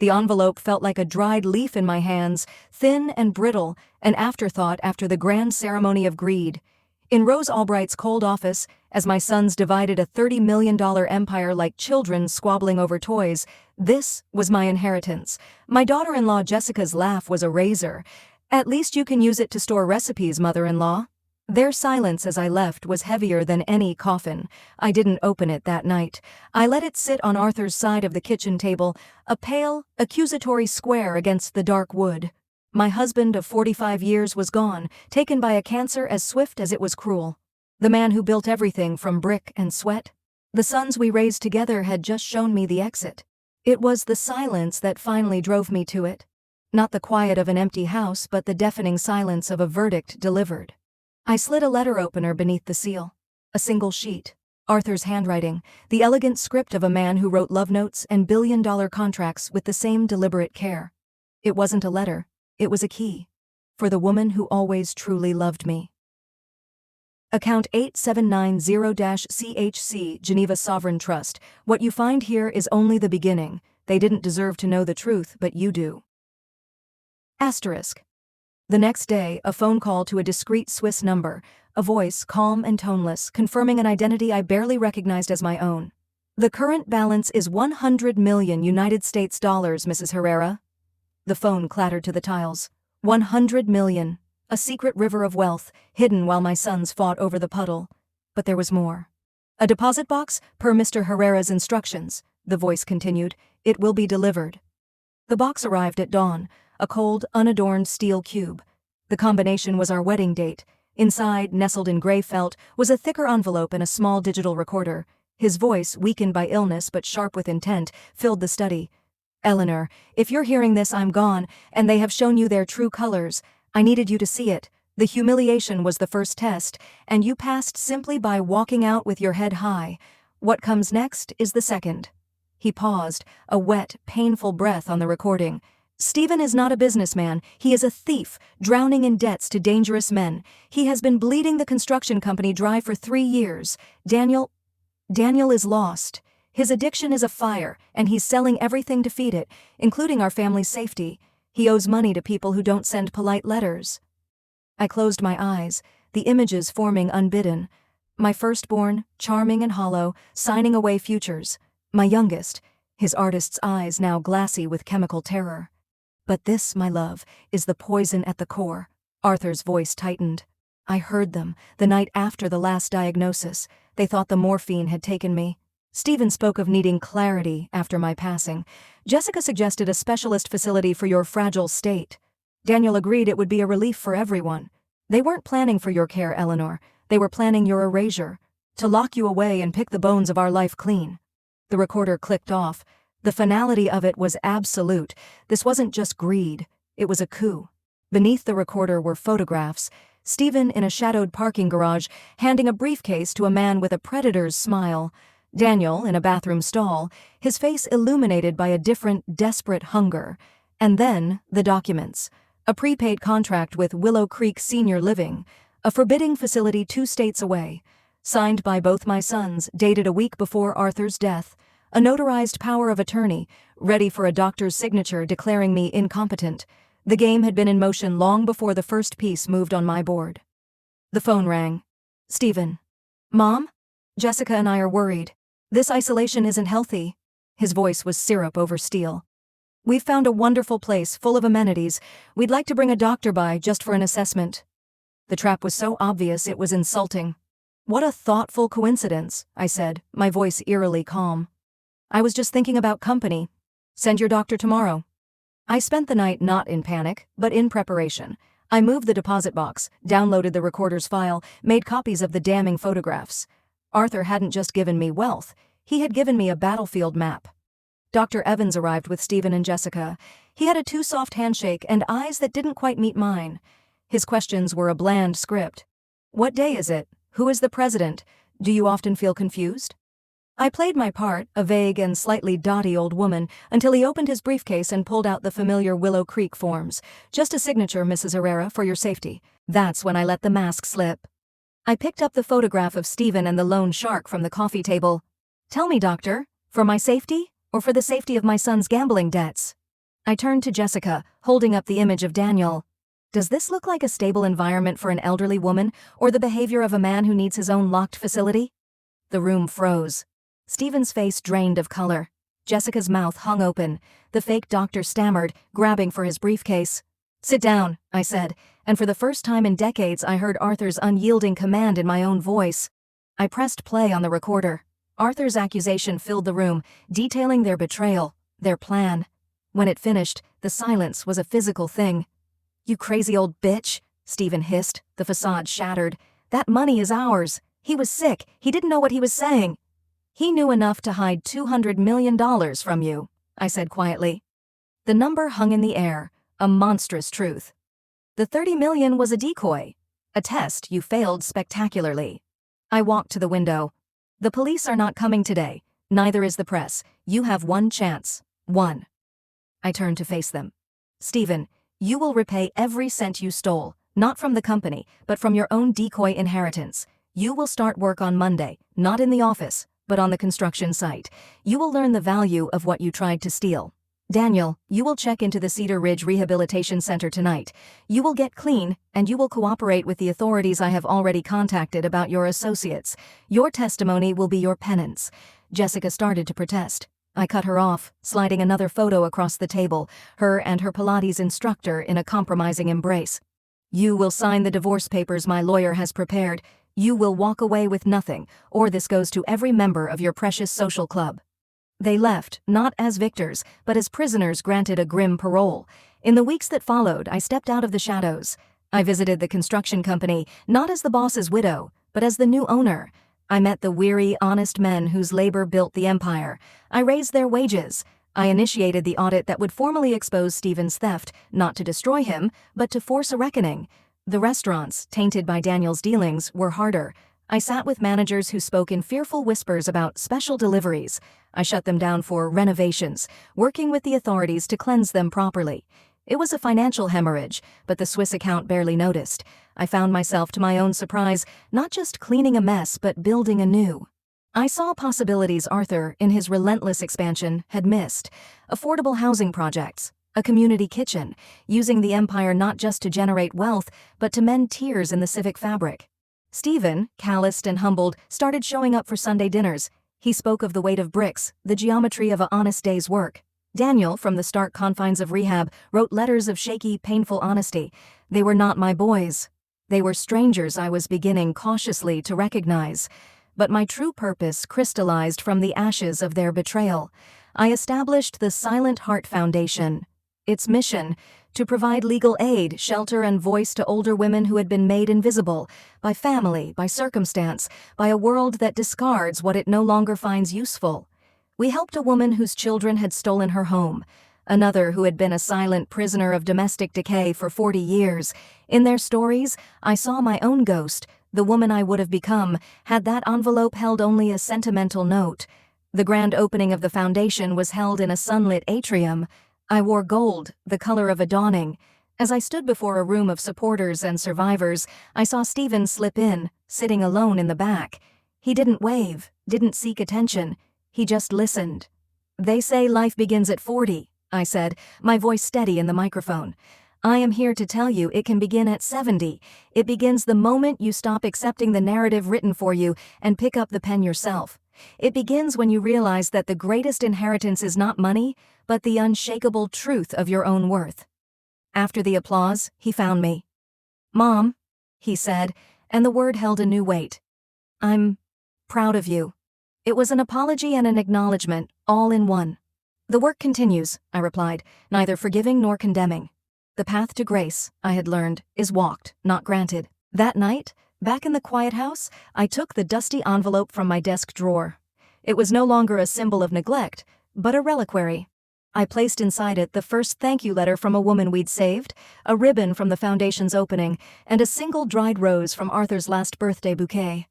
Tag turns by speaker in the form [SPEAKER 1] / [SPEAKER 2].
[SPEAKER 1] The envelope felt like a dried leaf in my hands, thin and brittle, an afterthought after the grand ceremony of greed. In Rose Albright's cold office, as my sons divided a $30 million empire like children squabbling over toys, this was my inheritance. My daughter-in-law Jessica's laugh was a razor. "At least you can use it to store recipes, mother-in-law." Their silence as I left was heavier than any coffin. I didn't open it that night. I let it sit on Arthur's side of the kitchen table, a pale, accusatory square against the dark wood. My husband of 45 years was gone, taken by a cancer as swift as it was cruel. The man who built everything from brick and sweat. The sons we raised together had just shown me the exit. It was the silence that finally drove me to it. Not the quiet of an empty house, but the deafening silence of a verdict delivered. I slid a letter opener beneath the seal. A single sheet. Arthur's handwriting, the elegant script of a man who wrote love notes and billion-dollar contracts with the same deliberate care. It wasn't a letter, it was a key. For the woman who always truly loved me. Account 8790-CHC, Geneva Sovereign Trust. What you find here is only the beginning. They didn't deserve to know the truth, but you do. Asterisk. The next day, a phone call to a discreet Swiss number, a voice calm and toneless, confirming an identity I barely recognized as my own. "The current balance is 100 million United States dollars, Mrs. Herrera." The phone clattered to the tiles. 100 million. A secret river of wealth, hidden while my sons fought over the puddle. But there was more. "A deposit box, per Mr. Herrera's instructions," the voice continued. "It will be delivered." The box arrived at dawn. A cold, unadorned steel cube. The combination was our wedding date. Inside, nestled in gray felt, was a thicker envelope and a small digital recorder. His voice, weakened by illness but sharp with intent, filled the study. "Eleanor, if you're hearing this, I'm gone, and they have shown you their true colors. I needed you to see it. The humiliation was the first test, and you passed simply by walking out with your head high. What comes next is the second." He paused, a wet, painful breath on the recording. "Stephen is not a businessman. He is a thief, drowning in debts to dangerous men. He has been bleeding the construction company dry for 3 years. Daniel is lost. His addiction is a fire, and he's selling everything to feed it, including our family's safety. He owes money to people who don't send polite letters." I closed my eyes, the images forming unbidden. My firstborn, charming and hollow, signing away futures. My youngest, his artist's eyes now glassy with chemical terror. "But this, my love, is the poison at the core." Arthur's voice tightened. I heard them, the night after the last diagnosis. They thought the morphine had taken me. Stephen spoke of needing clarity after my passing. Jessica suggested a specialist facility for your fragile state. Daniel agreed it would be a relief for everyone. They weren't planning for your care, Eleanor. They were planning your erasure. To lock you away and pick the bones of our life clean. The recorder clicked off. The finality of it was absolute. This wasn't just greed. It was a coup. Beneath the recorder were photographs. Stephen in a shadowed parking garage, handing a briefcase to a man with a predator's smile. Daniel in a bathroom stall, his face illuminated by a different, desperate hunger. And then, the documents. A prepaid contract with Willow Creek Senior Living, a forbidding facility 2 states away. Signed by both my sons, dated a week before Arthur's death. A notarized power of attorney, ready for a doctor's signature declaring me incompetent. The game had been in motion long before the first piece moved on my board. The phone rang. "Stephen." "Mom? Jessica and I are worried. This isolation isn't healthy." His voice was syrup over steel. "We've found a wonderful place full of amenities. We'd like to bring a doctor by just for an assessment." The trap was so obvious it was insulting. "What a thoughtful coincidence," I said, my voice eerily calm. "I was just thinking about company. Send your doctor tomorrow." I spent the night not in panic, but in preparation. I moved the deposit box, downloaded the recorder's file, made copies of the damning photographs. Arthur hadn't just given me wealth, he had given me a battlefield map. Dr. Evans arrived with Stephen and Jessica. He had a too soft handshake and eyes that didn't quite meet mine. His questions were a bland script. "What day is it? Who is the president? Do you often feel confused?" I played my part, a vague and slightly dotty old woman, until he opened his briefcase and pulled out the familiar Willow Creek forms. "Just a signature, Mrs. Herrera, for your safety." That's when I let the mask slip. I picked up the photograph of Stephen and the lone shark from the coffee table. "Tell me, doctor, for my safety, or for the safety of my son's gambling debts?" I turned to Jessica, holding up the image of Daniel. Does this look like a stable environment for an elderly woman, or the behavior of a man who needs his own locked facility? The room froze. Stephen's face drained of color. Jessica's mouth hung open. The fake doctor stammered, grabbing for his briefcase. "Sit down," I said, and for the first time in decades I heard Arthur's unyielding command in my own voice. I pressed play on the recorder. Arthur's accusation filled the room, detailing their betrayal, their plan. When it finished, the silence was a physical thing. "You crazy old bitch," Stephen hissed, the facade shattered. "That money is ours. He was sick. He didn't know what he was saying." "He knew enough to hide $200 million from you," I said quietly. The number hung in the air, a monstrous truth. The 30 million was a decoy, a test you failed spectacularly. I walked to the window. "The police are not coming today. Neither is the press. You have one chance. One." I turned to face them. "Stephen, you will repay every cent you stole, not from the company, but from your own decoy inheritance. You will start work on Monday, not in the office, but on the construction site. You will learn the value of what you tried to steal. Daniel, you will check into the Cedar Ridge Rehabilitation Center tonight. You will get clean, and you will cooperate with the authorities I have already contacted about your associates. Your testimony will be your penance." Jessica started to protest. I cut her off, sliding another photo across the table, her and her Pilates instructor in a compromising embrace. "You will sign the divorce papers my lawyer has prepared. You will walk away with nothing, or this goes to every member of your precious social club." They left, not as victors, but as prisoners granted a grim parole. In the weeks that followed, I stepped out of the shadows. I visited the construction company, not as the boss's widow, but as the new owner. I met the weary, honest men whose labor built the empire. I raised their wages. I initiated the audit that would formally expose Stephen's theft, not to destroy him, but to force a reckoning. The restaurants, tainted by Daniel's dealings, were harder. I sat with managers who spoke in fearful whispers about special deliveries. I shut them down for renovations, working with the authorities to cleanse them properly. It was a financial hemorrhage, but the Swiss account barely noticed. I found myself, to my own surprise, not just cleaning a mess but building anew. I saw possibilities Arthur, in his relentless expansion, had missed. Affordable housing projects, a community kitchen, using the empire not just to generate wealth, but to mend tears in the civic fabric. Stephen, calloused and humbled, started showing up for Sunday dinners. He spoke of the weight of bricks, the geometry of an honest day's work. Daniel, from the stark confines of rehab, wrote letters of shaky, painful honesty. They were not my boys. They were strangers I was beginning cautiously to recognize. But my true purpose crystallized from the ashes of their betrayal. I established the Silent Heart Foundation. Its mission, to provide legal aid, shelter, and voice to older women who had been made invisible, by family, by circumstance, by a world that discards what it no longer finds useful. We helped a woman whose children had stolen her home, another who had been a silent prisoner of domestic decay for 40 years. In their stories, I saw my own ghost. The woman I would have become, had that envelope held only a sentimental note. The grand opening of the foundation was held in a sunlit atrium. I wore gold, the color of a dawning. As I stood before a room of supporters and survivors, I saw Stephen slip in, sitting alone in the back. He didn't wave, didn't seek attention. He just listened. "They say life begins at 40, I said, my voice steady in the microphone. "I am here to tell you it can begin at 70. It begins the moment you stop accepting the narrative written for you and pick up the pen yourself. It begins when you realize that the greatest inheritance is not money, but the unshakable truth of your own worth." After the applause, he found me. "Mom," he said, and the word held a new weight. "I'm proud of you." It was an apology and an acknowledgement, all in one. "The work continues," I replied, neither forgiving nor condemning. The path to grace, I had learned, is walked, not granted. That night, back in the quiet house, I took the dusty envelope from my desk drawer. It was no longer a symbol of neglect, but a reliquary. I placed inside it the first thank you letter from a woman we'd saved, a ribbon from the foundation's opening, and a single dried rose from Arthur's last birthday bouquet.